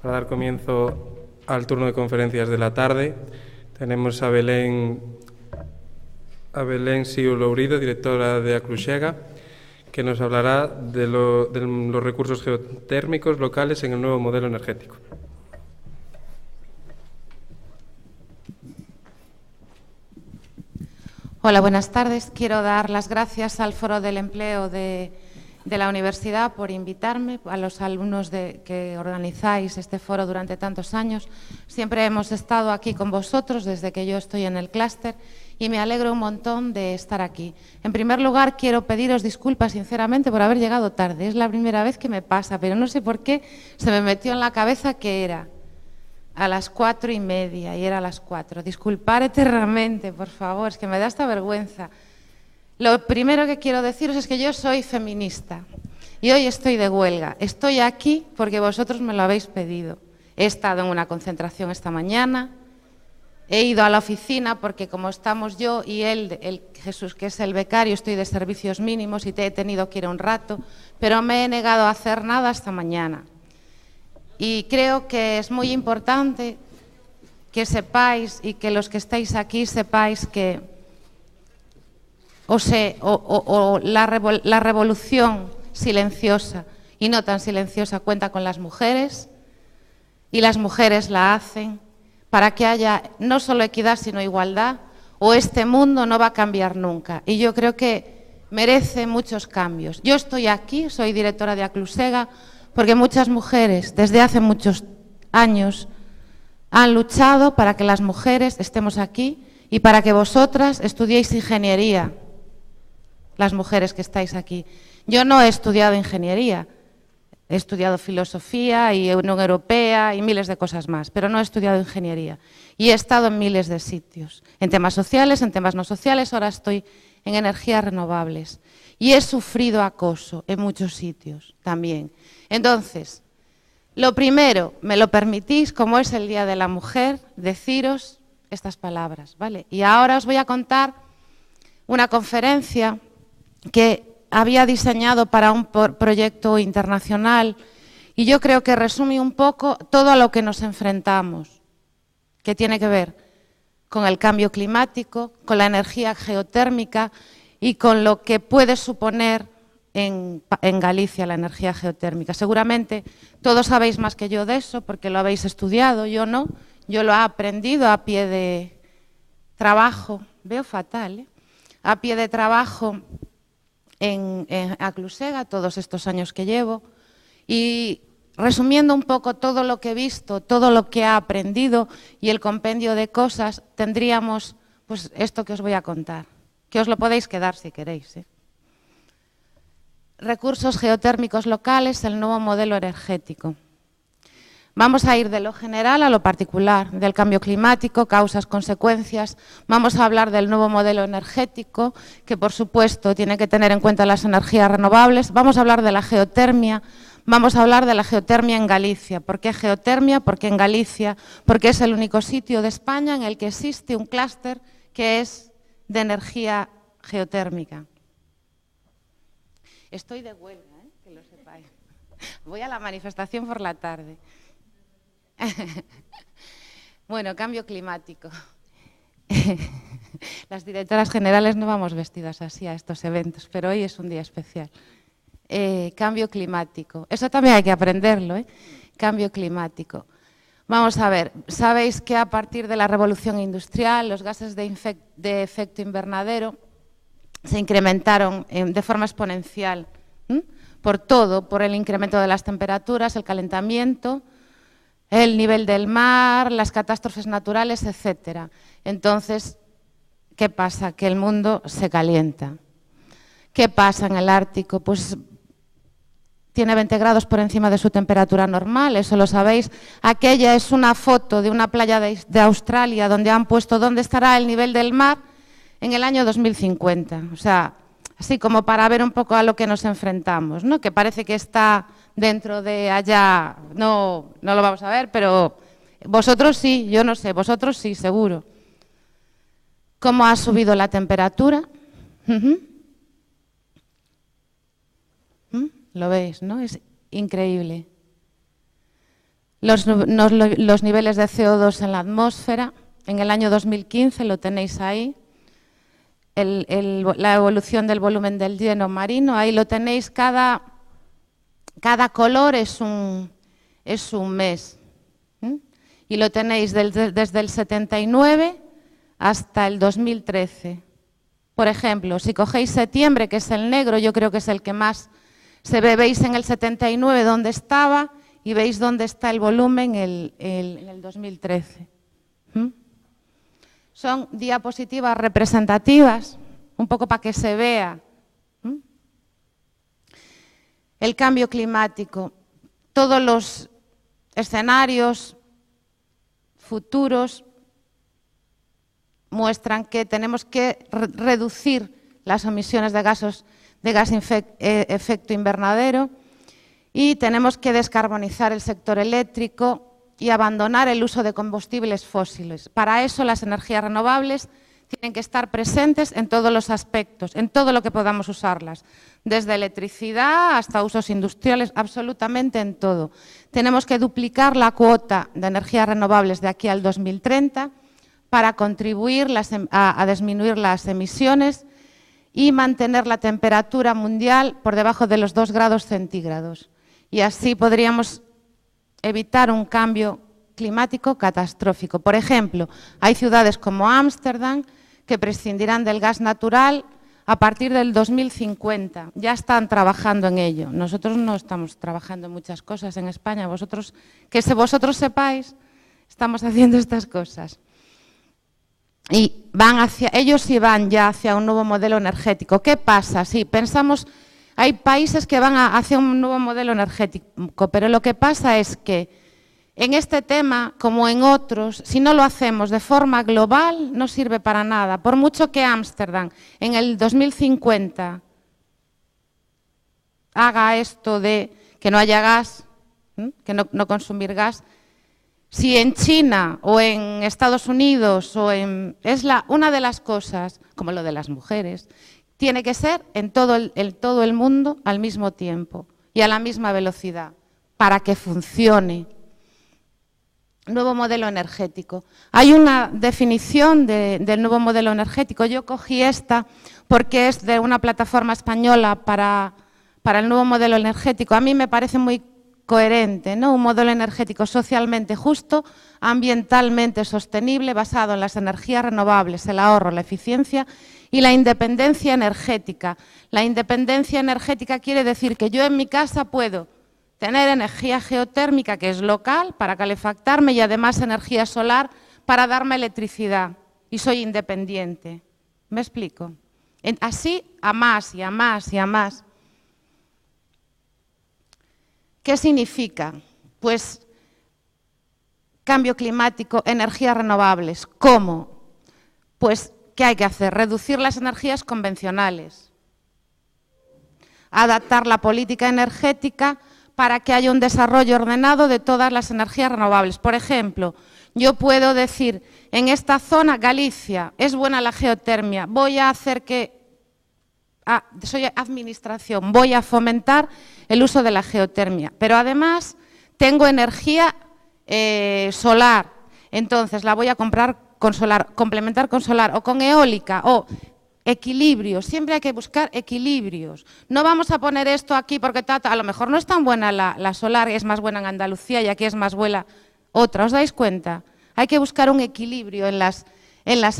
Para dar comienzo al turno de conferencias de la tarde, tenemos a Belén Siu Lourido, directora de Aclusega, que nos hablará de los recursos geotérmicos locales en el nuevo modelo energético. Hola, buenas tardes. Quiero dar las gracias al Foro del Empleo de la Universidad por invitarme, a los alumnos que organizáis este foro durante tantos años. Siempre hemos estado aquí con vosotros desde que yo estoy en el clúster y me alegro un montón de estar aquí. En primer lugar, quiero pediros disculpas sinceramente por haber llegado tarde. Es la primera vez que me pasa, pero no sé por qué se me metió en la cabeza que era a las 4:30 y era a las 4. Disculpar eternamente, por favor, es que me da esta vergüenza. Lo primero que quiero deciros es que yo soy feminista y hoy estoy de huelga. Estoy aquí porque vosotros me lo habéis pedido. He estado en una concentración esta mañana, he ido a la oficina porque como estamos yo y él, Jesús, que es el becario, estoy de servicios mínimos y te he tenido que ir un rato, pero me he negado a hacer nada esta mañana. Y creo que es muy importante que sepáis y que los que estáis aquí sepáis que la revolución silenciosa y no tan silenciosa cuenta con las mujeres y las mujeres la hacen para que haya no solo equidad sino igualdad, o este mundo no va a cambiar nunca. Y yo creo que merece muchos cambios. Yo estoy aquí, soy directora de Aclusega, porque muchas mujeres desde hace muchos años han luchado para que las mujeres estemos aquí y para que vosotras estudiéis ingeniería, las mujeres que estáis aquí. Yo no he estudiado ingeniería, he estudiado filosofía y Unión Europea y miles de cosas más, pero no he estudiado ingeniería. Y he estado en miles de sitios, en temas sociales, en temas no sociales, ahora estoy en energías renovables. Y he sufrido acoso en muchos sitios también. Entonces, lo primero, me lo permitís, como es el Día de la Mujer, deciros estas palabras, ¿vale? Y ahora os voy a contar una conferencia que había diseñado para un proyecto internacional y yo creo que resume un poco todo a lo que nos enfrentamos, que tiene que ver con el cambio climático, con la energía geotérmica y con lo que puede suponer en Galicia la energía geotérmica. Seguramente todos sabéis más que yo de eso porque lo habéis estudiado, yo no, yo lo he aprendido a pie de trabajo, veo fatal, a pie de trabajo en Aclusega todos estos años que llevo y resumiendo un poco todo lo que he visto, todo lo que he aprendido y el compendio de cosas, tendríamos pues esto que os voy a contar, que os lo podéis quedar si queréis. Recursos geotérmicos locales, el nuevo modelo energético. Vamos a ir de lo general a lo particular, del cambio climático, causas, consecuencias. Vamos a hablar del nuevo modelo energético, que por supuesto tiene que tener en cuenta las energías renovables. Vamos a hablar de la geotermia. Vamos a hablar de la geotermia en Galicia. ¿Por qué geotermia? Porque en Galicia, porque es el único sitio de España en el que existe un clúster que es de energía geotérmica. Estoy de huelga, que lo sepáis. Voy a la manifestación por la tarde. Bueno, cambio climático. Las directoras generales no vamos vestidas así a estos eventos, pero hoy es un día especial. Cambio climático. Eso también hay que aprenderlo, Cambio climático. Vamos a ver, sabéis que a partir de la revolución industrial los gases de efecto invernadero se incrementaron de forma exponencial por todo, por el incremento de las temperaturas, el calentamiento, el nivel del mar, las catástrofes naturales, etcétera. Entonces, ¿qué pasa? Que el mundo se calienta. ¿Qué pasa en el Ártico? Pues tiene 20 grados por encima de su temperatura normal, eso lo sabéis. Aquella es una foto de una playa de Australia donde han puesto dónde estará el nivel del mar en el año 2050. O sea, así como para ver un poco a lo que nos enfrentamos, ¿no? Que parece que está dentro de allá, no lo vamos a ver, pero vosotros sí, yo no sé, vosotros sí, seguro. ¿Cómo ha subido la temperatura? Lo veis, ¿no? Es increíble. los niveles de CO2 en la atmósfera. En el año 2015 lo tenéis ahí. La evolución del volumen del hielo marino, ahí lo tenéis, cada color es un mes. Y lo tenéis desde el 79 hasta el 2013. Por ejemplo, si cogéis septiembre, que es el negro, yo creo que es el que más se ve, veis en el 79 dónde estaba y veis dónde está el volumen en el 2013. Son diapositivas representativas, un poco para que se vea el cambio climático. Todos los escenarios futuros muestran que tenemos que reducir las emisiones de gas efecto invernadero y tenemos que descarbonizar el sector eléctrico y abandonar el uso de combustibles fósiles. Para eso las energías renovables tienen que estar presentes en todos los aspectos, en todo lo que podamos usarlas, desde electricidad hasta usos industriales, absolutamente en todo. Tenemos que duplicar la cuota de energías renovables de aquí al 2030 para contribuir a disminuir las emisiones y mantener la temperatura mundial por debajo de los 2 grados centígrados. Y así podríamos evitar un cambio climático catastrófico. Por ejemplo, hay ciudades como Ámsterdam que prescindirán del gas natural a partir del 2050. Ya están trabajando en ello. Nosotros no estamos trabajando en muchas cosas en España. Vosotros sepáis, estamos haciendo estas cosas. Y ellos sí van ya hacia un nuevo modelo energético. ¿Qué pasa? Sí, pensamos, hay países que van hacia un nuevo modelo energético, pero lo que pasa es que en este tema, como en otros, si no lo hacemos de forma global, no sirve para nada. Por mucho que Ámsterdam en el 2050 haga esto de que no haya gas, que no consumir gas, si en China o en Estados Unidos una de las cosas, como lo de las mujeres, tiene que ser en todo el mundo al mismo tiempo y a la misma velocidad para que funcione. Nuevo modelo energético. Hay una definición del nuevo modelo energético. Yo cogí esta porque es de una plataforma española para el nuevo modelo energético. A mí me parece muy coherente, ¿no? Un modelo energético socialmente justo, ambientalmente sostenible, basado en las energías renovables, el ahorro, la eficiencia y la independencia energética. La independencia energética quiere decir que yo en mi casa puedo tener energía geotérmica, que es local, para calefactarme, y además energía solar para darme electricidad. Y soy independiente. ¿Me explico? Así a más y a más y a más. ¿Qué significa? Pues cambio climático, energías renovables. ¿Cómo? Pues, ¿qué hay que hacer? Reducir las energías convencionales. Adaptar la política energética para que haya un desarrollo ordenado de todas las energías renovables. Por ejemplo, yo puedo decir, en esta zona, Galicia, es buena la geotermia, voy a hacer soy administración, voy a fomentar el uso de la geotermia, pero además tengo energía solar, entonces la voy a comprar con solar, complementar con solar o con eólica o equilibrio, siempre hay que buscar equilibrios. No vamos a poner esto aquí porque a lo mejor no es tan buena la solar, es más buena en Andalucía y aquí es más buena otra, ¿os dais cuenta? Hay que buscar un equilibrio en las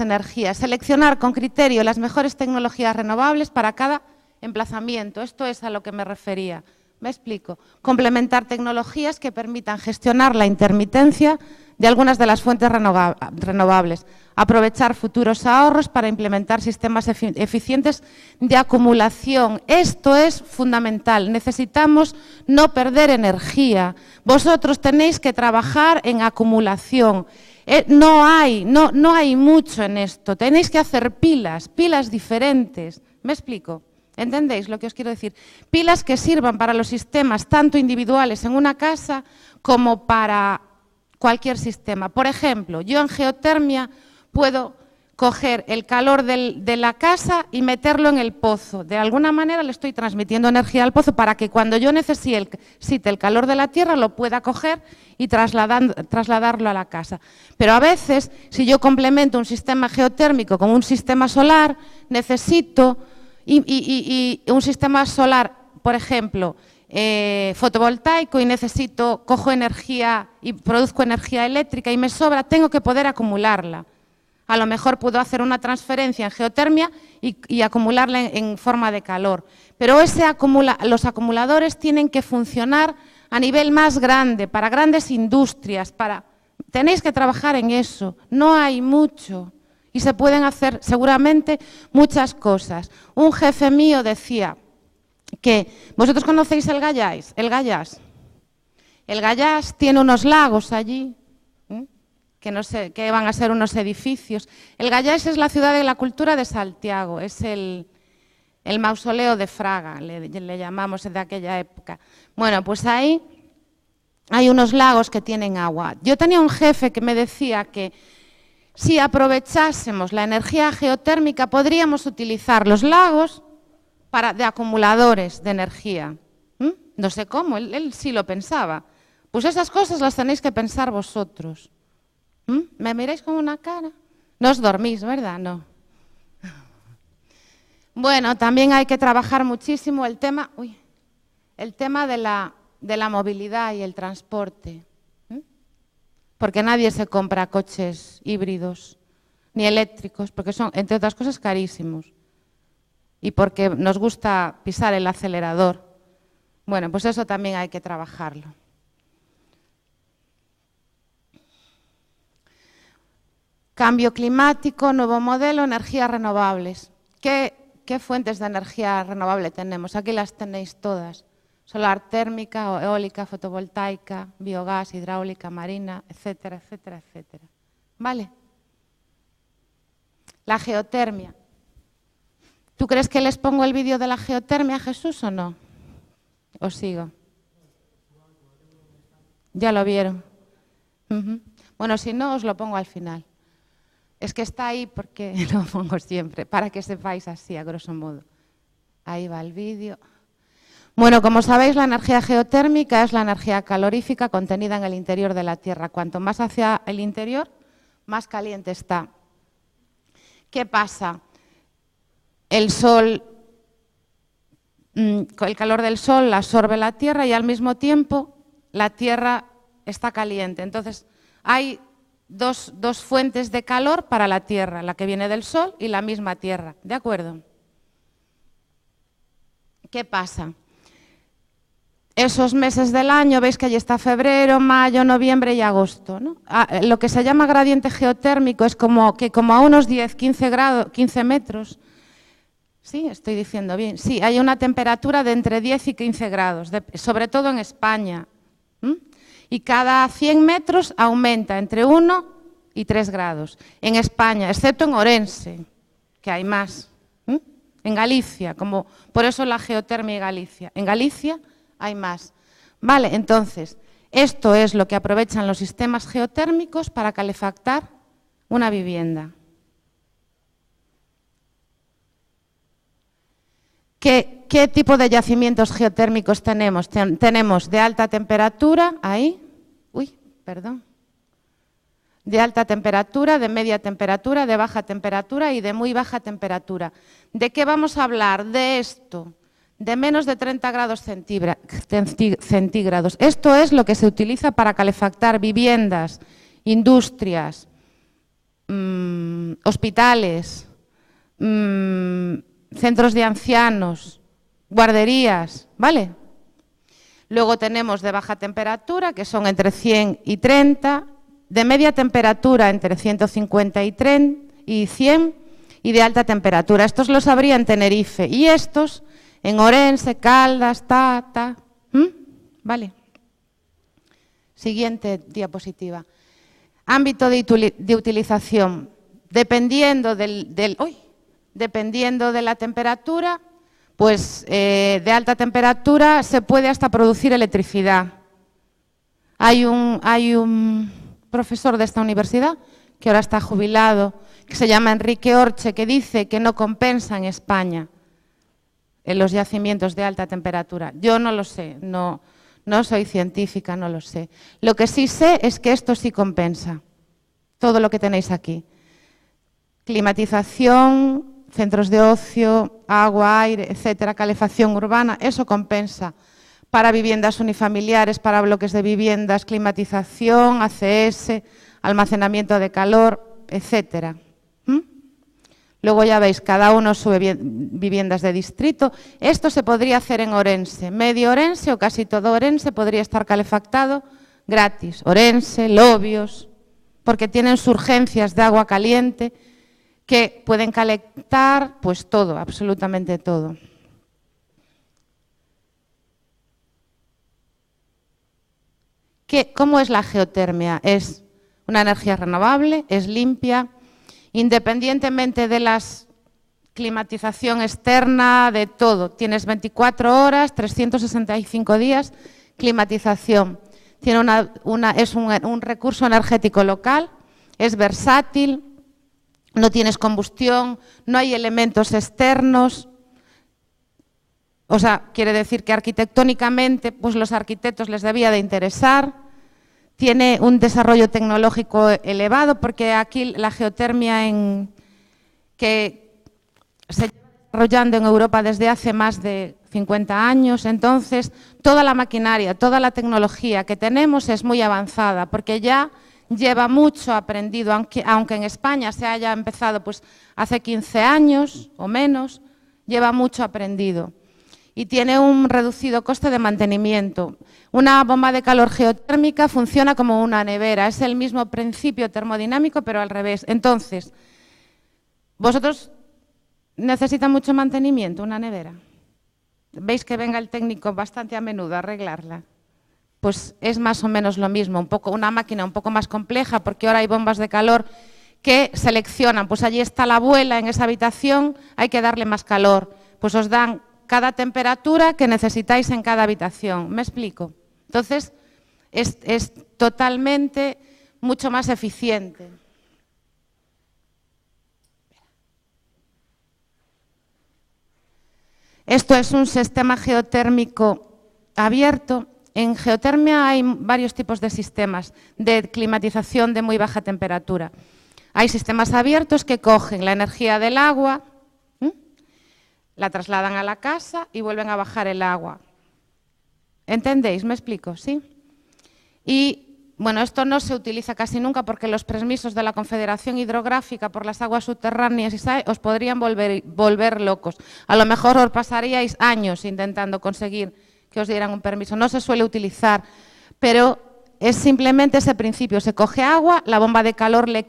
energías, seleccionar con criterio las mejores tecnologías renovables para cada emplazamiento. Esto es a lo que me refería. ¿Me explico? Complementar tecnologías que permitan gestionar la intermitencia de algunas de las fuentes renovables. Aprovechar futuros ahorros para implementar sistemas eficientes de acumulación. Esto es fundamental. Necesitamos no perder energía. Vosotros tenéis que trabajar en acumulación. No hay mucho en esto. Tenéis que hacer pilas diferentes. ¿Me explico? ¿Entendéis lo que os quiero decir? Pilas que sirvan para los sistemas tanto individuales en una casa como para cualquier sistema. Por ejemplo, yo en geotermia puedo coger el calor de la casa y meterlo en el pozo. De alguna manera le estoy transmitiendo energía al pozo para que cuando yo necesite el calor de la tierra lo pueda coger y trasladarlo a la casa. Pero a veces, si yo complemento un sistema geotérmico con un sistema solar, necesito y un sistema solar, por ejemplo, fotovoltaico, y cojo energía y produzco energía eléctrica y me sobra, tengo que poder acumularla. A lo mejor puedo hacer una transferencia en geotermia y acumularla en forma de calor. Pero los acumuladores tienen que funcionar a nivel más grande, para grandes industrias. Tenéis que trabajar en eso. No hay mucho y se pueden hacer seguramente muchas cosas. Un jefe mío decía que, ¿vosotros conocéis el Gallás? El Gallás tiene unos lagos allí, que no sé, que van a ser unos edificios. El Gallás es la ciudad de la cultura de Santiago, es el mausoleo de Fraga, le llamamos de aquella época. Bueno, pues ahí hay unos lagos que tienen agua. Yo tenía un jefe que me decía que si aprovechásemos la energía geotérmica podríamos utilizar los lagos de acumuladores de energía. No sé cómo, él sí lo pensaba. Pues esas cosas las tenéis que pensar vosotros. ¿Me miráis con una cara? No os dormís, ¿verdad? No. Bueno, también hay que trabajar muchísimo el tema de la movilidad y el transporte. Porque nadie se compra coches híbridos ni eléctricos, porque son, entre otras cosas, carísimos. Y porque nos gusta pisar el acelerador. Bueno, pues eso también hay que trabajarlo. Cambio climático, nuevo modelo, energías renovables. ¿Qué fuentes de energía renovable tenemos? Aquí las tenéis todas. Solar térmica, eólica, fotovoltaica, biogás, hidráulica, marina, etcétera, etcétera, etcétera. ¿Vale? La geotermia. ¿Tú crees que les pongo el vídeo de la geotermia, Jesús, o no? ¿Os sigo? Ya lo vieron. Bueno, si no, os lo pongo al final. Es que está ahí porque lo pongo siempre, para que sepáis así, a grosso modo. Ahí va el vídeo. Bueno, como sabéis, la energía geotérmica es la energía calorífica contenida en el interior de la Tierra. Cuanto más hacia el interior, más caliente está. ¿Qué pasa? El sol, el calor del sol absorbe la Tierra y al mismo tiempo la Tierra está caliente. Entonces, hay dos fuentes de calor para la Tierra, la que viene del Sol y la misma Tierra, ¿de acuerdo? ¿Qué pasa? Esos meses del año, veis que allí está febrero, mayo, noviembre y agosto, ¿no? Lo que se llama gradiente geotérmico es como a unos 15 metros, ¿sí? Estoy diciendo bien, sí, hay una temperatura de entre 10 y 15 grados, sobre todo en España. Y cada 100 metros aumenta entre 1 y 3 grados. En España, excepto en Orense, que hay más. En Galicia, por eso la geotermia y Galicia. En Galicia hay más. Vale, entonces, esto es lo que aprovechan los sistemas geotérmicos para calefactar una vivienda. ¿Qué tipo de yacimientos geotérmicos tenemos? Tenemos de alta temperatura, ahí, de alta temperatura, de media temperatura, de baja temperatura y de muy baja temperatura. ¿De qué vamos a hablar? De esto, de menos de 30 grados centígrados. Esto es lo que se utiliza para calefactar viviendas, industrias, hospitales, centros de ancianos, guarderías, ¿vale? Luego tenemos de baja temperatura, que son entre 100 y 30, de media temperatura entre 150 y 100, y de alta temperatura. Estos los habría en Tenerife, y estos en Orense, Caldas, ¿vale? Siguiente diapositiva. Ámbito de utilización. Dependiendo dependiendo de la temperatura, pues de alta temperatura se puede hasta producir electricidad. Hay un profesor de esta universidad que ahora está jubilado, que se llama Enrique Orche, que dice que no compensa en España en los yacimientos de alta temperatura. Yo no lo sé, no soy científica, no lo sé. Lo que sí sé es que esto sí compensa, todo lo que tenéis aquí. Climatización, centros de ocio, agua, aire, etcétera, calefacción urbana, eso compensa. Para viviendas unifamiliares, para bloques de viviendas, climatización, ACS, almacenamiento de calor, etcétera. Luego ya veis, cada uno sube viviendas de distrito. Esto se podría hacer en Orense. Medio Orense o casi todo Orense podría estar calefactado gratis. Orense, Lobios, porque tienen surgencias de agua caliente que pueden calentar pues todo, absolutamente todo. ¿Cómo es la geotermia? Es una energía renovable, es limpia, independientemente de la climatización externa, de todo. Tienes 24 horas, 365 días, climatización. Tiene es un recurso energético local, es versátil, no tienes combustión, no hay elementos externos. O sea, quiere decir que arquitectónicamente pues los arquitectos les debía de interesar. Tiene un desarrollo tecnológico elevado, porque aquí la geotermia que se lleva desarrollando en Europa desde hace más de 50 años, entonces toda la maquinaria, toda la tecnología que tenemos es muy avanzada, porque ya lleva mucho aprendido, aunque en España se haya empezado pues hace 15 años o menos, lleva mucho aprendido. Y tiene un reducido coste de mantenimiento. Una bomba de calor geotérmica funciona como una nevera, es el mismo principio termodinámico, pero al revés. Entonces, ¿vosotros necesitan mucho mantenimiento una nevera? ¿Veis que venga el técnico bastante a menudo a arreglarla? Pues es más o menos lo mismo, una máquina un poco más compleja, porque ahora hay bombas de calor que seleccionan, pues allí está la abuela en esa habitación, hay que darle más calor, pues os dan cada temperatura que necesitáis en cada habitación. ¿Me explico? Entonces, es totalmente mucho más eficiente. Esto es un sistema geotérmico abierto. En geotermia hay varios tipos de sistemas de climatización de muy baja temperatura. Hay sistemas abiertos que cogen la energía del agua, la trasladan a la casa y vuelven a bajar el agua. ¿Entendéis? ¿Me explico? ¿Sí? Y, bueno, esto no se utiliza casi nunca porque los permisos de la Confederación Hidrográfica por las aguas subterráneas os podrían volver locos. A lo mejor os pasaríais años intentando conseguir que os dieran un permiso. No se suele utilizar, pero es simplemente ese principio. Se coge agua, la bomba de calor le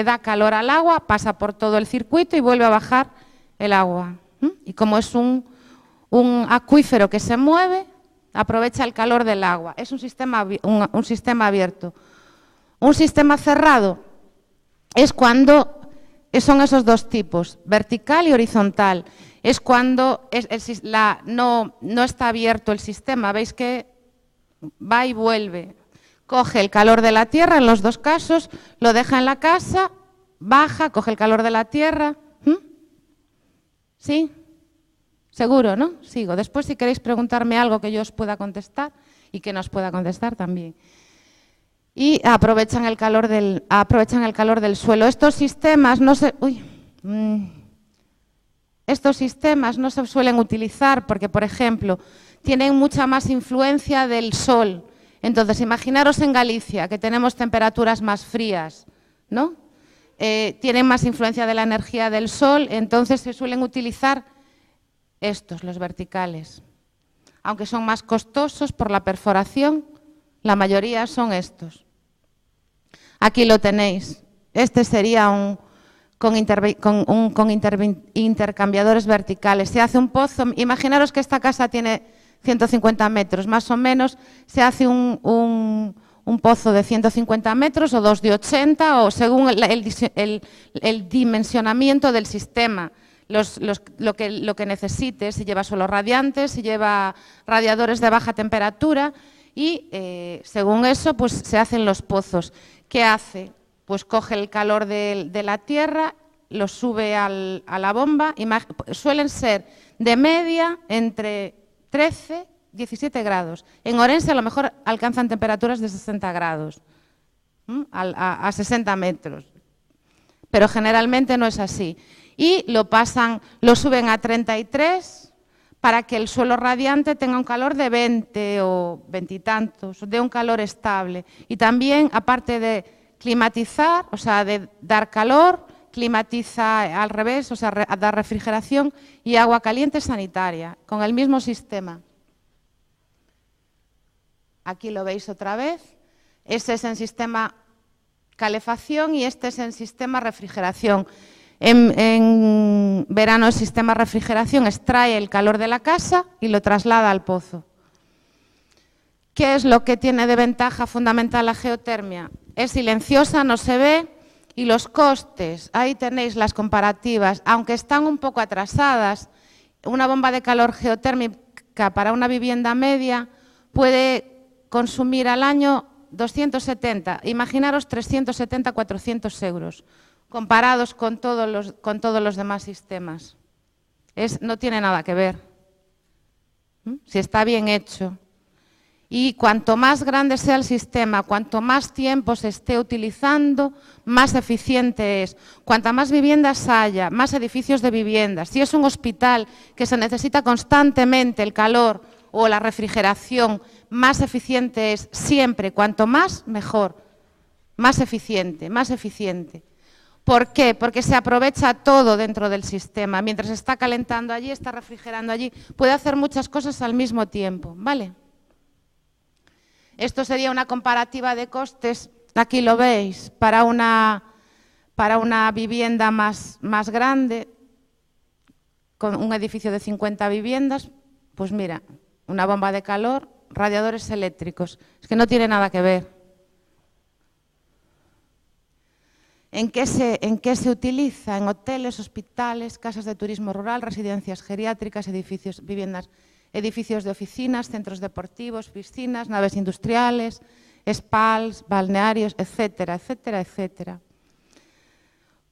da calor al agua, pasa por todo el circuito y vuelve a bajar el agua. Y como es un acuífero que se mueve, aprovecha el calor del agua. Es un sistema abierto. Un sistema cerrado es cuando son esos dos tipos, vertical y horizontal. Es cuando no está abierto el sistema. Veis que va y vuelve. Coge el calor de la tierra en los dos casos, lo deja en la casa, baja, coge el calor de la tierra. ¿Sí? Seguro, ¿no? Sigo. Después, si queréis preguntarme algo que yo os pueda contestar y que nos pueda contestar también. Y aprovechan el calor del suelo. Estos sistemas no se suelen utilizar porque, por ejemplo, tienen mucha más influencia del sol. Entonces, imaginaros en Galicia, que tenemos temperaturas más frías, ¿no? Tienen más influencia de la energía del sol, entonces se suelen utilizar estos, los verticales. Aunque son más costosos por la perforación, la mayoría son estos. Aquí lo tenéis. Este sería con intercambiadores verticales. Se hace un pozo, imaginaros que esta casa tiene 150 metros, más o menos, se hace un pozo de 150 metros o dos de 80, o según el dimensionamiento del sistema, lo que necesite, si lleva suelos radiantes, si lleva radiadores de baja temperatura, y según eso pues se hacen los pozos. ¿Qué hace? pues coge el calor de la tierra, lo sube a la bomba, suelen ser de media entre 13 y 17 grados. En Orense a lo mejor alcanzan temperaturas de 60 grados, a 60 metros, pero generalmente no es así. Y lo suben a 33 para que el suelo radiante tenga un calor de 20 o 20 y tantos, de un calor estable. Y también, aparte de climatizar, o sea, de dar calor, climatiza al revés, o sea, da refrigeración y agua caliente sanitaria, con el mismo sistema. Aquí lo veis otra vez. Este es en sistema calefacción y este es en sistema refrigeración. En verano el sistema refrigeración extrae el calor de la casa y lo traslada al pozo. ¿Qué es lo que tiene de ventaja fundamental la geotermia? Es silenciosa, no se ve, y los costes, ahí tenéis las comparativas, aunque están un poco atrasadas. Una bomba de calor geotérmica para una vivienda media puede consumir al año 270, imaginaros 370, 400 euros, comparados con todos los demás sistemas. No tiene nada que ver, si está bien hecho. Y cuanto más grande sea el sistema, cuanto más tiempo se esté utilizando, más eficiente es. Cuanta más viviendas haya, más edificios de viviendas. Si es un hospital que se necesita constantemente el calor o la refrigeración, más eficiente es siempre. Cuanto más, mejor. Más eficiente, más eficiente. ¿Por qué? Porque se aprovecha todo dentro del sistema. Mientras está calentando allí, está refrigerando allí, puede hacer muchas cosas al mismo tiempo, ¿vale? Esto sería una comparativa de costes, aquí lo veis, para una vivienda más grande, con un edificio de 50 viviendas, pues mira, una bomba de calor, radiadores eléctricos, es que no tiene nada que ver. ¿En qué se utiliza? En hoteles, hospitales, casas de turismo rural, residencias geriátricas, edificios de oficinas, centros deportivos, piscinas, naves industriales, spas, balnearios, etcétera, etcétera, etcétera.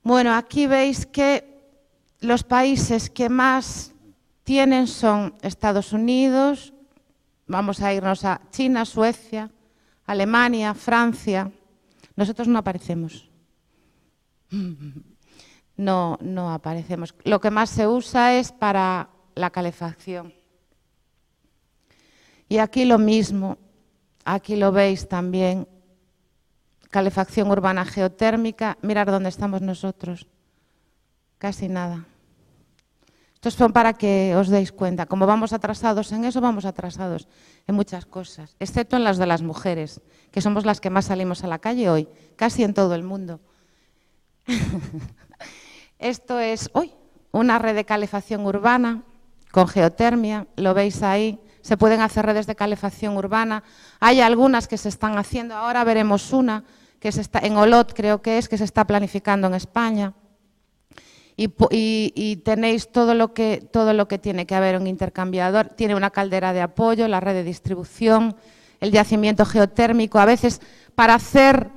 Bueno, aquí veis que los países que más tienen son Estados Unidos, vamos a irnos a China, Suecia, Alemania, Francia. Nosotros no aparecemos. No aparecemos. Lo que más se usa es para la calefacción. Y aquí lo mismo, aquí lo veis también, calefacción urbana geotérmica, mirad dónde estamos nosotros, casi nada. Estos son para que os deis cuenta, como vamos atrasados en eso, vamos atrasados en muchas cosas, excepto en las de las mujeres, que somos las que más salimos a la calle hoy, casi en todo el mundo. Esto es una red de calefacción urbana con geotermia, lo veis ahí. Se pueden hacer redes de calefacción urbana. Hay algunas que se están haciendo. Ahora veremos una que en Olot, creo que se está planificando en España. Y tenéis todo lo que tiene que haber un intercambiador. Tiene una caldera de apoyo, la red de distribución, el yacimiento geotérmico. A veces para hacer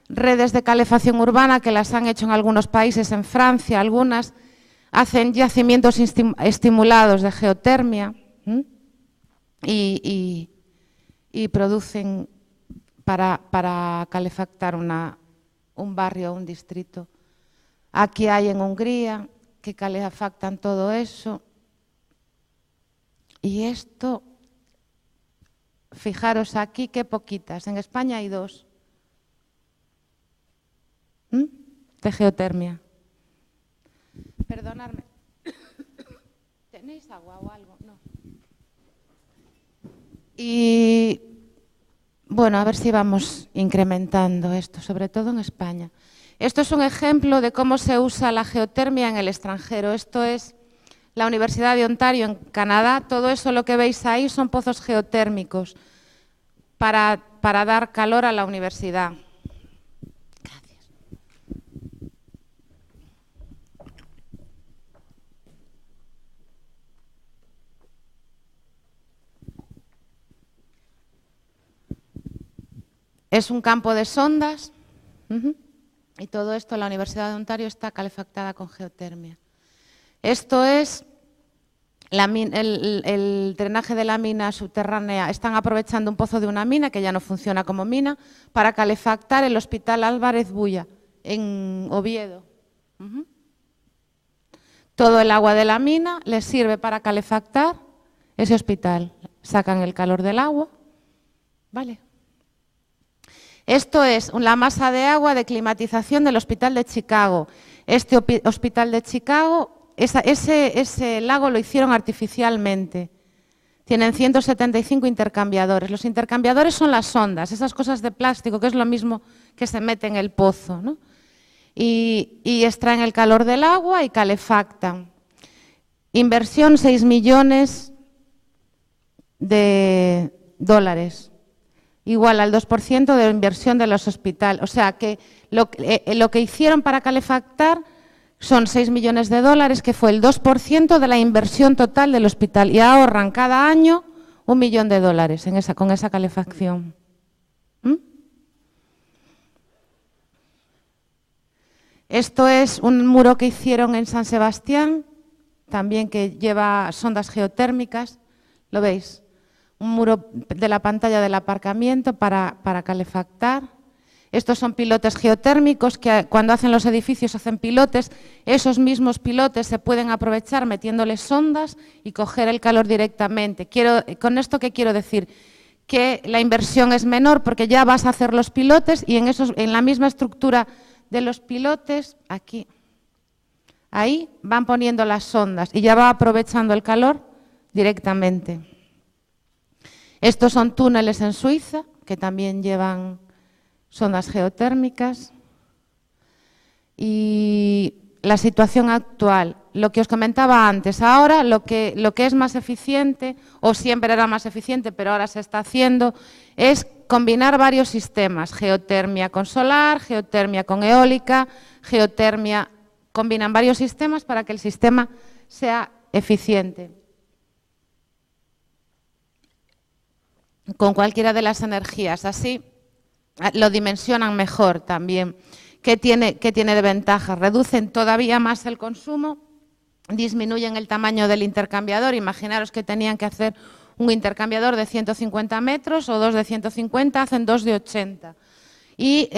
redes de calefacción urbana, que las han hecho en algunos países, en Francia, algunas hacen yacimientos estimulados de geotermia. Y producen para calefactar un barrio o un distrito. Aquí hay en Hungría que calefactan todo eso. Y esto, fijaros aquí qué poquitas. En España hay 2 de geotermia. Perdonadme. ¿Tenéis agua o algo? No. Y bueno, a ver si vamos incrementando esto, sobre todo en España. Esto es un ejemplo de cómo se usa la geotermia en el extranjero. Esto es la Universidad de Ontario en Canadá. Todo eso lo que veis ahí son pozos geotérmicos para dar calor a la universidad. Gracias. Es un campo de sondas. Y todo esto, la Universidad de Ontario está calefactada con geotermia. Esto es el drenaje de la mina subterránea. Están aprovechando un pozo de una mina, que ya no funciona como mina, para calefactar el Hospital Álvarez Bulla, en Oviedo. Todo el agua de la mina les sirve para calefactar ese hospital. Sacan el calor del agua. Vale. Esto es la masa de agua de climatización del Hospital de Chicago. Este Hospital de Chicago, ese lago lo hicieron artificialmente. Tienen 175 intercambiadores. Los intercambiadores son las sondas, esas cosas de plástico, que es lo mismo que se mete en el pozo, ¿no? Y extraen el calor del agua y calefactan. Inversión 6 millones de dólares, igual al 2% de inversión de los hospitales. O sea que lo que hicieron para calefactar son 6 millones de dólares, que fue el 2% de la inversión total del hospital, y ahorran cada año $1 millón con esa calefacción. Esto es un muro que hicieron en San Sebastián, también que lleva sondas geotérmicas, ¿lo veis? Un muro de la pantalla del aparcamiento para calefactar. Estos son pilotes geotérmicos que cuando hacen los edificios hacen pilotes. Esos mismos pilotes se pueden aprovechar metiéndoles sondas y coger el calor directamente. Con esto, ¿qué quiero decir? Que la inversión es menor porque ya vas a hacer los pilotes y en la misma estructura de los pilotes, aquí, ahí van poniendo las sondas y ya va aprovechando el calor directamente. Estos son túneles en Suiza, que también llevan sondas geotérmicas. Y la situación actual, lo que os comentaba antes, ahora lo que es más eficiente, o siempre era más eficiente, pero ahora se está haciendo, es combinar varios sistemas, geotermia con solar, geotermia con eólica, combinan varios sistemas para que el sistema sea eficiente. Con cualquiera de las energías, así lo dimensionan mejor también. ¿Qué tiene de ventaja? Reducen todavía más el consumo, disminuyen el tamaño del intercambiador. Imaginaros que tenían que hacer un intercambiador de 150 metros o dos de 150, hacen dos de 80. Y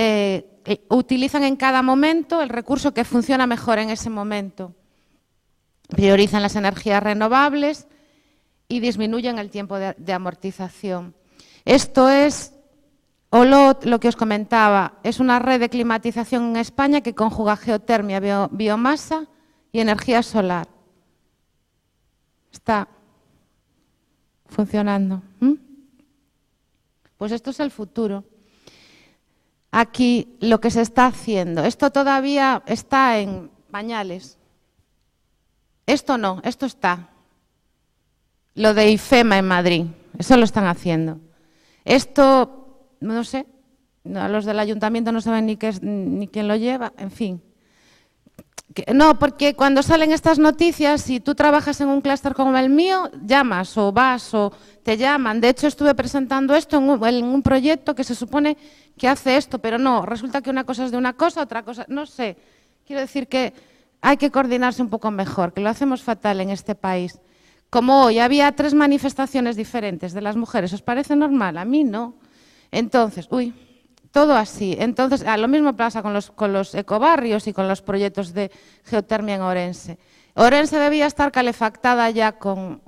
utilizan en cada momento el recurso que funciona mejor en ese momento. Priorizan las energías renovables y disminuyen el tiempo de amortización. Esto es Olot, lo que os comentaba, es una red de climatización en España que conjuga geotermia, biomasa y energía solar. Está funcionando. Pues esto es el futuro. Aquí lo que se está haciendo, esto todavía está en pañales. Esto no, esto está. Lo de IFEMA en Madrid, eso lo están haciendo. Esto, no sé, los del ayuntamiento no saben ni quién lo lleva, en fin. No, porque cuando salen estas noticias, si tú trabajas en un clúster como el mío, llamas o vas o te llaman. De hecho, estuve presentando esto en un proyecto que se supone que hace esto, pero no, resulta que una cosa es de una cosa, otra cosa, no sé. Quiero decir que hay que coordinarse un poco mejor, que lo hacemos fatal en este país. Como hoy había 3 manifestaciones diferentes de las mujeres, ¿os parece normal? A mí no. Entonces, todo así. Entonces, lo mismo pasa con los ecobarrios y con los proyectos de geotermia en Orense. Orense debía estar calefactada ya con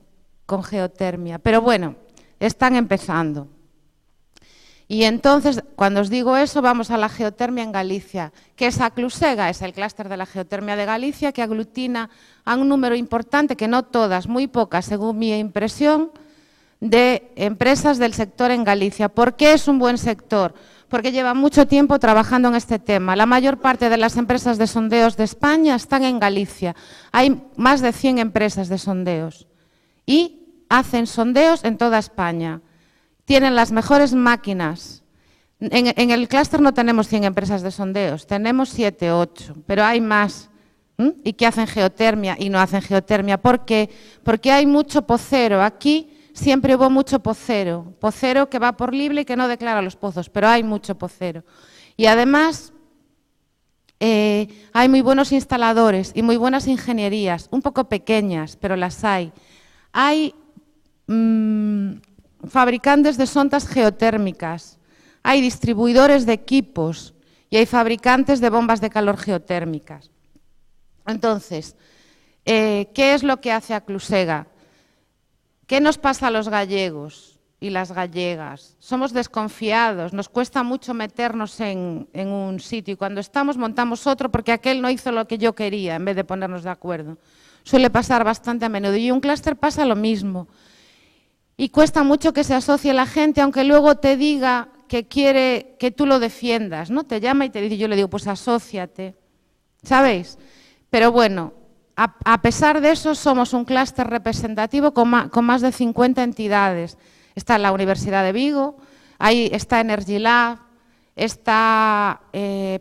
geotermia, pero bueno, están empezando. Y entonces, cuando os digo eso, vamos a la geotermia en Galicia, que es Aclusega, es el clúster de la geotermia de Galicia, que aglutina a un número importante, que no todas, muy pocas, según mi impresión, de empresas del sector en Galicia. ¿Por qué es un buen sector? Porque lleva mucho tiempo trabajando en este tema. La mayor parte de las empresas de sondeos de España están en Galicia. Hay más de 100 empresas de sondeos y hacen sondeos en toda España. Tienen las mejores máquinas. En el clúster no tenemos 100 empresas de sondeos, tenemos 7 o 8, pero hay más. Y que hacen geotermia y no hacen geotermia. ¿Por qué? Porque hay mucho pocero. Aquí siempre hubo mucho pocero que va por libre y que no declara los pozos, pero hay mucho pocero. Y además, Hay muy buenos instaladores y muy buenas ingenierías, un poco pequeñas, pero las hay. Hay fabricantes de sondas geotérmicas, hay distribuidores de equipos y hay fabricantes de bombas de calor geotérmicas. Entonces, ¿qué es lo que hace Aclusega? ¿Qué nos pasa a los gallegos y las gallegas? Somos desconfiados, nos cuesta mucho meternos en un sitio y cuando estamos montamos otro porque aquel no hizo lo que yo quería en vez de ponernos de acuerdo. Suele pasar bastante a menudo y un clúster pasa lo mismo. Y cuesta mucho que se asocie la gente, aunque luego te diga que quiere que tú lo defiendas, ¿no? Te llama y te dice, yo le digo, pues asóciate, ¿sabéis? Pero bueno, a pesar de eso, somos un clúster representativo con más de 50 entidades. Está la Universidad de Vigo, ahí está Energy Lab, está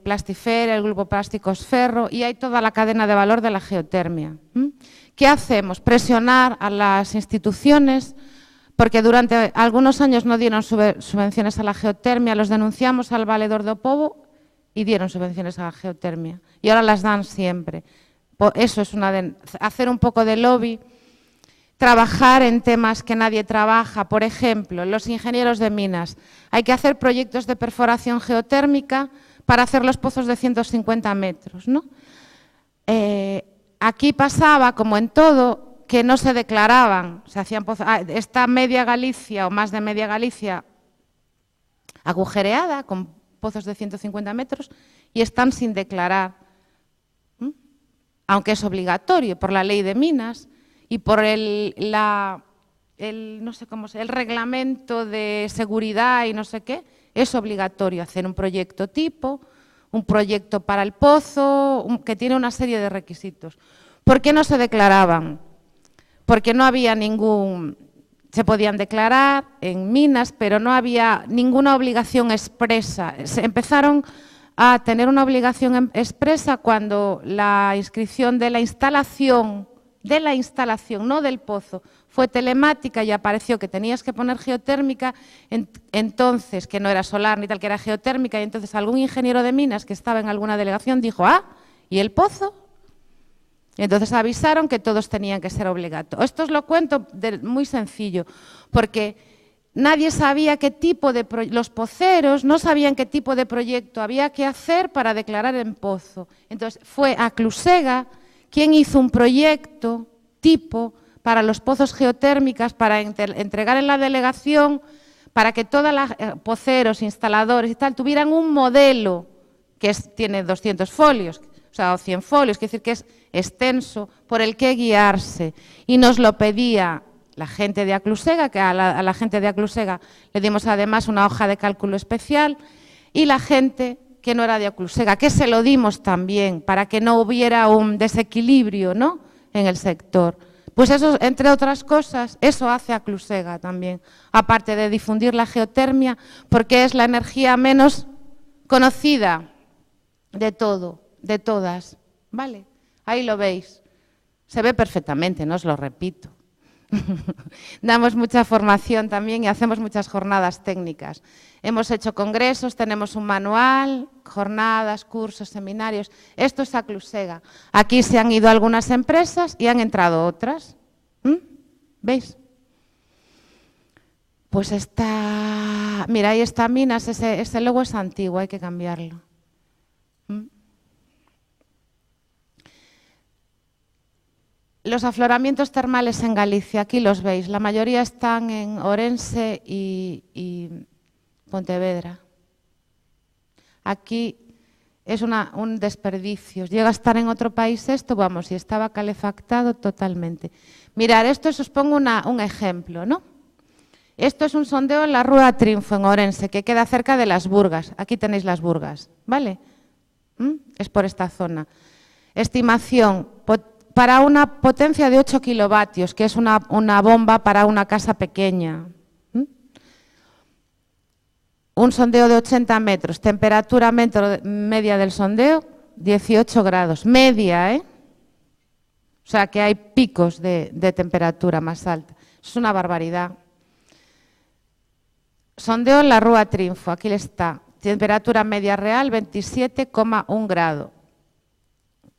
Plastifer, el Grupo Plásticos Ferro, y hay toda la cadena de valor de la geotermia. ¿Qué hacemos? Presionar a las instituciones, porque durante algunos años no dieron subvenciones a la geotermia, los denunciamos al Valedor do Pobo y dieron subvenciones a la geotermia, y ahora las dan siempre. Eso es hacer un poco de lobby, trabajar en temas que nadie trabaja, por ejemplo, los ingenieros de minas. Hay que hacer proyectos de perforación geotérmica para hacer los pozos de 150 metros, ¿no? Aquí pasaba, como en todo, que no se declaraban, se hacían pozos. Está media Galicia o más de media Galicia agujereada con pozos de 150 metros y están sin declarar. Aunque es obligatorio por la ley de minas y por el reglamento de seguridad y no sé qué, es obligatorio hacer un proyecto tipo, un proyecto para el pozo, que tiene una serie de requisitos. ¿Por qué no se declaraban? Porque no había se podían declarar en minas, pero no había ninguna obligación expresa. Se empezaron a tener una obligación expresa cuando la inscripción de la instalación, no del pozo, fue telemática y apareció que tenías que poner geotérmica, entonces, que no era solar ni tal, que era geotérmica, y entonces algún ingeniero de minas que estaba en alguna delegación dijo, ¿y el pozo? Y entonces avisaron que todos tenían que ser obligatorios. Esto os lo cuento muy sencillo, porque nadie sabía qué tipo de los poceros no sabían qué tipo de proyecto había que hacer para declarar en pozo. Entonces fue Aclusega quien hizo un proyecto tipo para los pozos geotérmicas para entregar en la delegación para que todos los poceros, instaladores y tal tuvieran un modelo que tiene 200 folios, o 100 folios, quiere decir que es extenso, por el que guiarse. Y nos lo pedía la gente de Aclusega, que a la gente de Aclusega le dimos además una hoja de cálculo especial, y la gente que no era de Aclusega, que se lo dimos también, para que no hubiera un desequilibrio, ¿no?, en el sector. Pues eso, entre otras cosas, eso hace Aclusega también, aparte de difundir la geotermia, porque es la energía menos conocida de todas, ¿vale? Ahí lo veis, se ve perfectamente, no os lo repito. Damos mucha formación también y hacemos muchas jornadas técnicas. Hemos hecho congresos, tenemos un manual, jornadas, cursos, seminarios. Esto es Aclusega. Aquí se han ido algunas empresas y han entrado otras. ¿Veis? Pues mira, ahí está Minas, ese logo es antiguo, hay que cambiarlo. Los afloramientos termales en Galicia, aquí los veis, la mayoría están en Orense y Pontevedra. Aquí es un desperdicio. Llega a estar en otro país esto, vamos, y estaba calefactado totalmente. Mirad, esto os pongo un ejemplo, ¿no? Esto es un sondeo en la Rúa Triunfo, en Orense, que queda cerca de Las Burgas. Aquí tenéis Las Burgas, ¿vale? Es por esta zona. Estimación para una potencia de 8 kilovatios, que es una bomba para una casa pequeña. Un sondeo de 80 metros, temperatura media del sondeo, 18 grados. Media, ¿eh? O sea que hay picos de temperatura más alta. Es una barbaridad. Sondeo en la Rúa Triunfo, aquí está. Temperatura media real, 27,1 grado.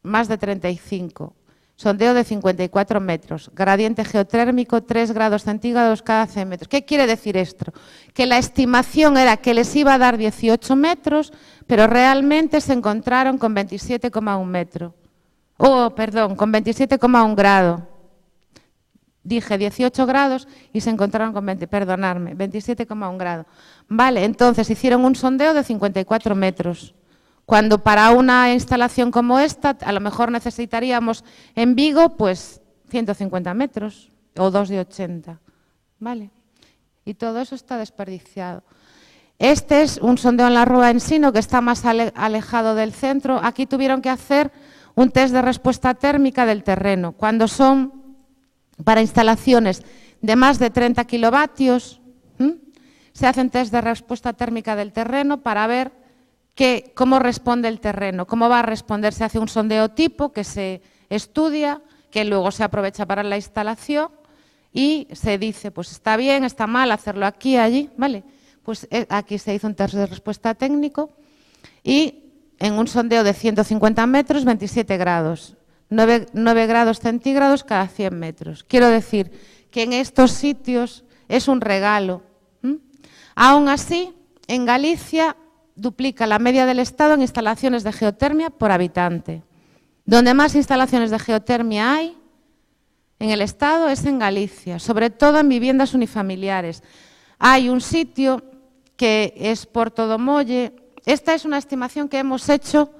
más de 35. Sondeo de 54 metros. Gradiente geotérmico 3 grados centígrados cada 100 metros. ¿Qué quiere decir esto? Que la estimación era que les iba a dar 18 metros, pero realmente se encontraron con 27,1 metros. Perdón, con 27,1 grado. Dije 18 grados y se encontraron con 27,1 grado. Vale, entonces hicieron un sondeo de 54 metros. Cuando para una instalación como esta, a lo mejor necesitaríamos en Vigo, pues 150 metros o 2 de 80. ¿Vale? Y todo eso está desperdiciado. Este es un sondeo en la Rúa Ensino, que está más alejado del centro. Aquí tuvieron que hacer un test de respuesta térmica del terreno. Cuando son para instalaciones de más de 30 kilovatios, se hacen test de respuesta térmica del terreno para ver cómo responde el terreno, cómo va a responder. Se hace un sondeo tipo que se estudia, que luego se aprovecha para la instalación y se dice, pues está bien, está mal hacerlo aquí, allí, ¿vale? Pues aquí se hizo un test de respuesta técnico y en un sondeo de 150 metros, 27 grados, 9 grados centígrados cada 100 metros. Quiero decir que en estos sitios es un regalo. Aún así, en Galicia duplica la media del Estado en instalaciones de geotermia por habitante. Donde más instalaciones de geotermia hay en el Estado es en Galicia, sobre todo en viviendas unifamiliares. Hay un sitio que es Porto do Molle. Esta es una estimación que hemos hecho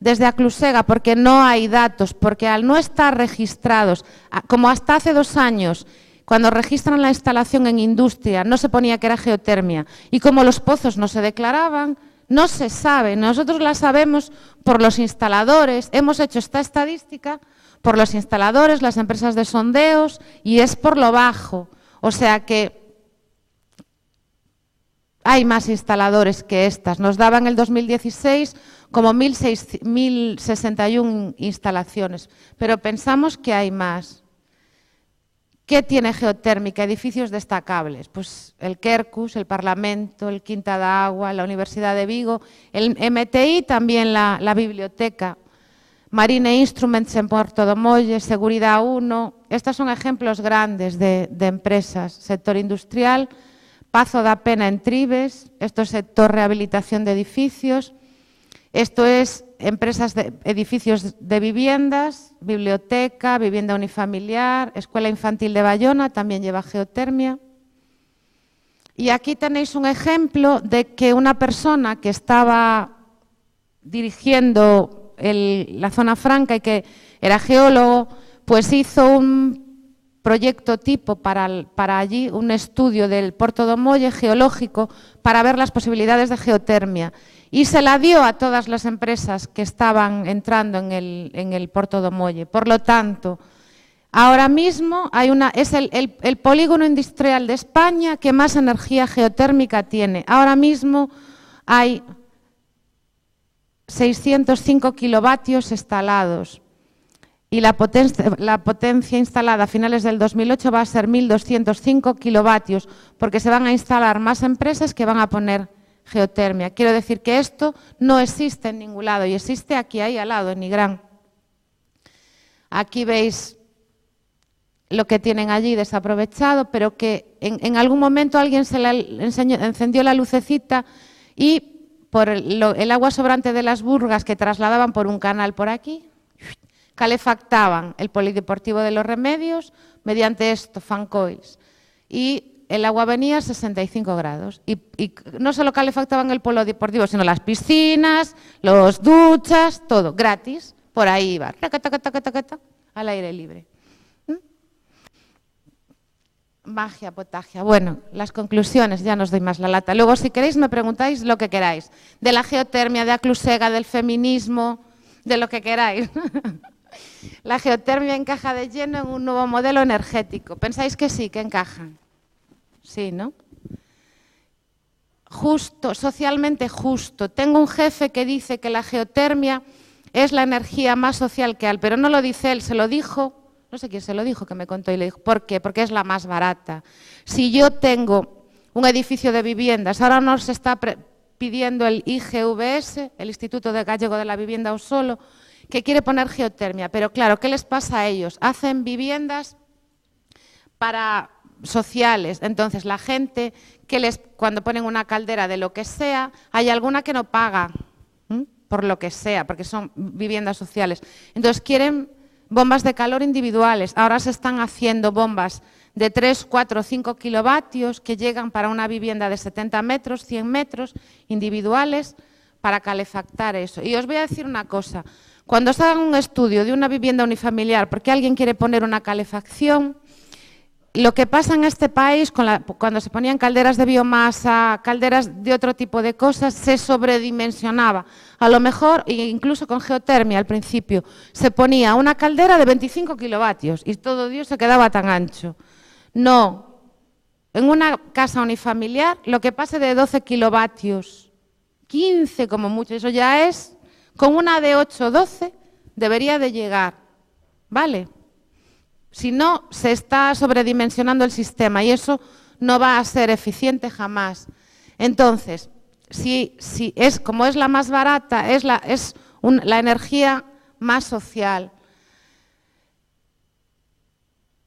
desde Aclusega porque no hay datos, porque al no estar registrados, como hasta hace 2 años, cuando registran la instalación en industria, no se ponía que era geotermia, y como los pozos no se declaraban, no se sabe. Nosotros la sabemos por los instaladores, hemos hecho esta estadística por los instaladores, las empresas de sondeos, y es por lo bajo. O sea que hay más instaladores que estas. Nos daban en el 2016 como 1.061 instalaciones, pero pensamos que hay más. ¿Qué tiene geotérmica? Edificios destacables. Pues el Quercus, el Parlamento, el Quinta da Agua, la Universidad de Vigo, el MTI, también la biblioteca, Marine Instruments en Porto do Molle, Seguridad 1. Estos son ejemplos grandes de empresas. Sector industrial, Pazo da Pena en Tribes, esto es sector rehabilitación de edificios. Esto es empresas de edificios de viviendas, biblioteca, vivienda unifamiliar, escuela infantil de Bayona, también lleva geotermia. Y aquí tenéis un ejemplo de que una persona que estaba dirigiendo la zona franca y que era geólogo, pues hizo un proyecto tipo para allí, un estudio del Porto do Molle geológico para ver las posibilidades de geotermia. Y se la dio a todas las empresas que estaban entrando en el Porto do Molle. Por lo tanto, ahora mismo es el polígono industrial de España que más energía geotérmica tiene. Ahora mismo hay 605 kilovatios instalados y la potencia instalada a finales del 2008 va a ser 1.205 kilovatios, porque se van a instalar más empresas que van a poner geotermia. Quiero decir que esto no existe en ningún lado y existe aquí, ahí al lado, en Nigrán. Aquí veis lo que tienen allí desaprovechado, pero que en algún momento alguien se encendió la lucecita y por el agua sobrante de las burgas que trasladaban por un canal por aquí, calefactaban el polideportivo de los Remedios mediante esto, fan coils. Y el agua venía a 65 grados. Y no solo calefactaban el polideportivo, sino las piscinas, los duchas, todo, gratis. Por ahí iba, al aire libre. Magia, potagia. Bueno, las conclusiones, ya no os doy más la lata. Luego, si queréis, me preguntáis lo que queráis. De la geotermia, de Aclusega, del feminismo, de lo que queráis. La geotermia encaja de lleno en un nuevo modelo energético. ¿Pensáis que sí, que encajan? Sí, ¿no? Justo, socialmente justo. Tengo un jefe que dice que la geotermia es la energía más social que hay, pero no lo dice él, se lo dijo, no sé quién se lo dijo, que me contó y le dijo, ¿por qué? Porque es la más barata. Si yo tengo un edificio de viviendas, ahora nos está pidiendo el IGVS, el Instituto Gallego de la Vivienda o Solo, que quiere poner geotermia, pero claro, ¿qué les pasa a ellos? Hacen viviendas para sociales, entonces la gente cuando ponen una caldera de lo que sea, hay alguna que no paga por lo que sea, porque son viviendas sociales. Entonces quieren bombas de calor individuales. Ahora se están haciendo bombas de 3, 4, 5 kilovatios que llegan para una vivienda de 70 metros, 100 metros, individuales, para calefactar eso. Y os voy a decir una cosa, cuando se haga un estudio de una vivienda unifamiliar, porque alguien quiere poner una calefacción, lo que pasa en este país, cuando se ponían calderas de biomasa, calderas de otro tipo de cosas, se sobredimensionaba. A lo mejor, incluso con geotermia al principio, se ponía una caldera de 25 kilovatios y todo Dios se quedaba tan ancho. No, en una casa unifamiliar, lo que pase de 12 kilovatios, 15 como mucho, eso ya es, con una de 8 o 12 debería de llegar, ¿vale? Si no, se está sobredimensionando el sistema y eso no va a ser eficiente jamás. Entonces, como es la más barata, es la energía más social.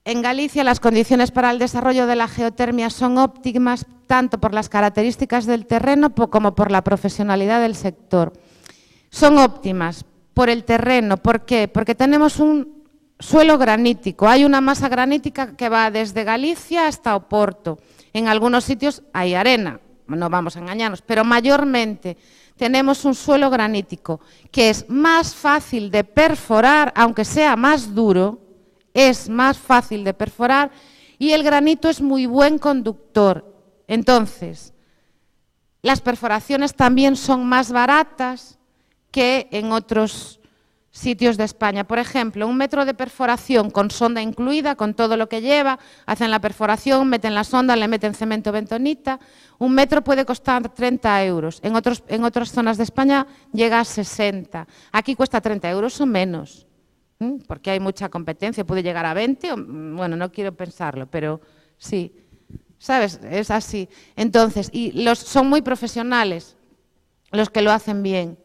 En Galicia las condiciones para el desarrollo de la geotermia son óptimas tanto por las características del terreno como por la profesionalidad del sector. Son óptimas por el terreno. ¿Por qué? Porque tenemos un suelo granítico. Hay una masa granítica que va desde Galicia hasta Oporto. En algunos sitios hay arena, no vamos a engañarnos, pero mayormente tenemos un suelo granítico que es más fácil de perforar, aunque sea más duro, es más fácil de perforar y el granito es muy buen conductor. Entonces, las perforaciones también son más baratas que en otros sitios de España. Por ejemplo, 1 metro de perforación con sonda incluida, con todo lo que lleva, hacen la perforación, meten la sonda, le meten cemento bentonita. 1 metro puede costar 30 euros. En otras zonas de España llega a 60. Aquí cuesta 30 euros o menos, porque hay mucha competencia, puede llegar a 20, bueno, no quiero pensarlo, pero sí, ¿sabes? Es así. Entonces, son muy profesionales los que lo hacen bien.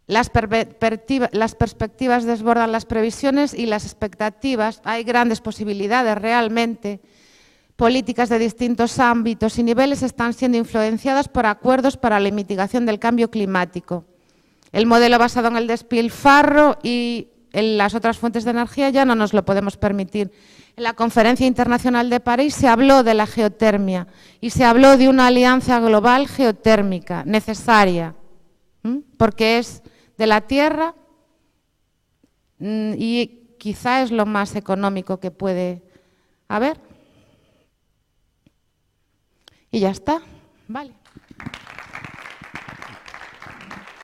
Las perspectivas desbordan las previsiones y las expectativas. Hay grandes posibilidades realmente. Políticas de distintos ámbitos y niveles están siendo influenciadas por acuerdos para la mitigación del cambio climático. El modelo basado en el despilfarro y en las otras fuentes de energía ya no nos lo podemos permitir. En la Conferencia Internacional de París se habló de la geotermia y se habló de una alianza global geotérmica necesaria, porque es de la tierra y quizá es lo más económico que puede haber. Y ya está, vale.